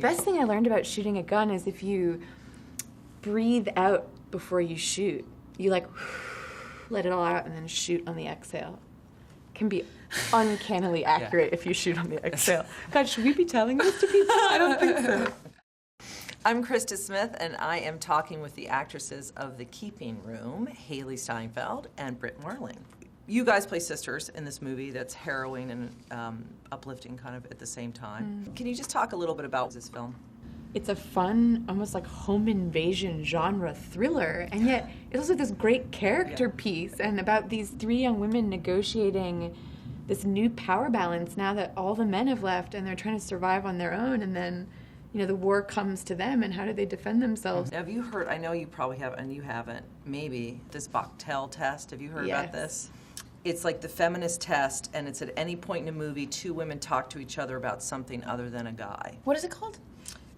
best thing I learned about shooting a gun is if you breathe out before you shoot. You like let it all out and then shoot on the exhale. It can be uncannily accurate if you shoot on the exhale. God, should we be telling this to people? I don't think so. I'm Krista Smith, and I am talking with the actresses of The Keeping Room, Hailee Steinfeld and Brit Marling. You guys play sisters in this movie that's harrowing and uplifting kind of at the same time. Can you just talk a little bit about this film? It's a fun, almost like home invasion genre thriller, and yet it's also this great character piece and about these three young women negotiating this new power balance now that all the men have left and they're trying to survive on their own, and then the war comes to them, and how do they defend themselves? Have you heard, I know you probably have, and you haven't, maybe, this Bechtel test. Have you heard about this? It's like the feminist test, and it's at any point in a movie, two women talk to each other about something other than a guy. What is it called?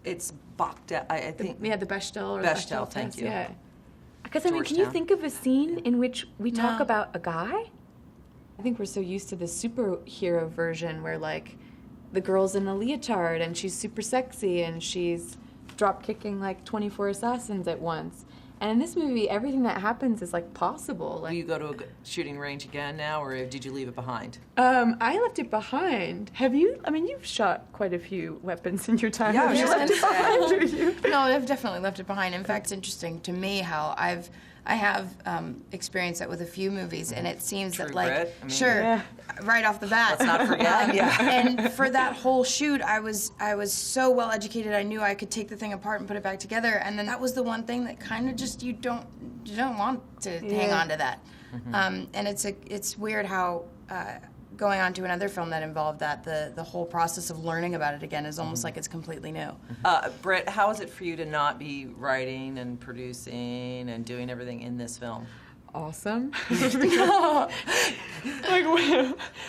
It's Bechtel, I think. The Bechdel or Bechdel, test. thank you. Yeah. Because, I mean, can you think of a scene in which we talk about a guy? I think we're so used to the superhero version where, like, the girl's in a leotard and she's super sexy and she's drop-kicking like 24 assassins at once. And in this movie, everything that happens is like possible. Like, will you go to a shooting range again now, or did you leave it behind? I left it behind. Have you? I mean, you've shot quite a few weapons in your time. Yeah, have you left it behind? Or you? No, I've definitely left it behind. In fact, it's interesting to me how I have experienced that with a few movies, and it seems that, like, Brit, I mean, right off the bat. Let's not forget. And for that whole shoot, I was so well educated. I knew I could take the thing apart and put it back together, and then that was the one thing that kind of just you don't want to hang on to that. And it's weird how. Going on to another film that involved that, the whole process of learning about it again is almost like it's completely new. Brit, how is it for you to not be writing and producing and doing everything in this film? Awesome. Like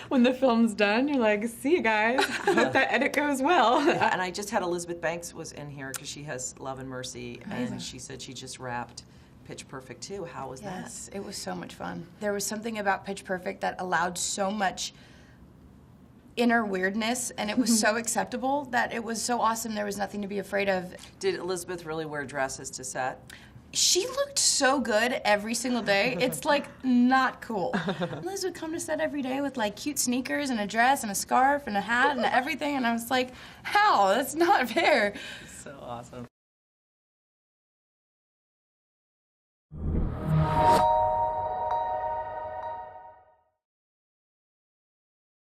when the film's done, you're like, see you guys. I hope that edit goes well. And I just had Elizabeth Banks was in here because she has Love and Mercy, and she said she just wrapped Pitch Perfect too. How was that? Yes, it was so much fun. There was something about Pitch Perfect that allowed so much inner weirdness, and it was so acceptable that it was so awesome. There was nothing to be afraid of. Did Elizabeth really wear dresses to set? She looked so good every single day. It's like not cool. Liz would come to set every day with like cute sneakers and a dress and a scarf and a hat and everything, and I was like, how? That's not fair. So awesome.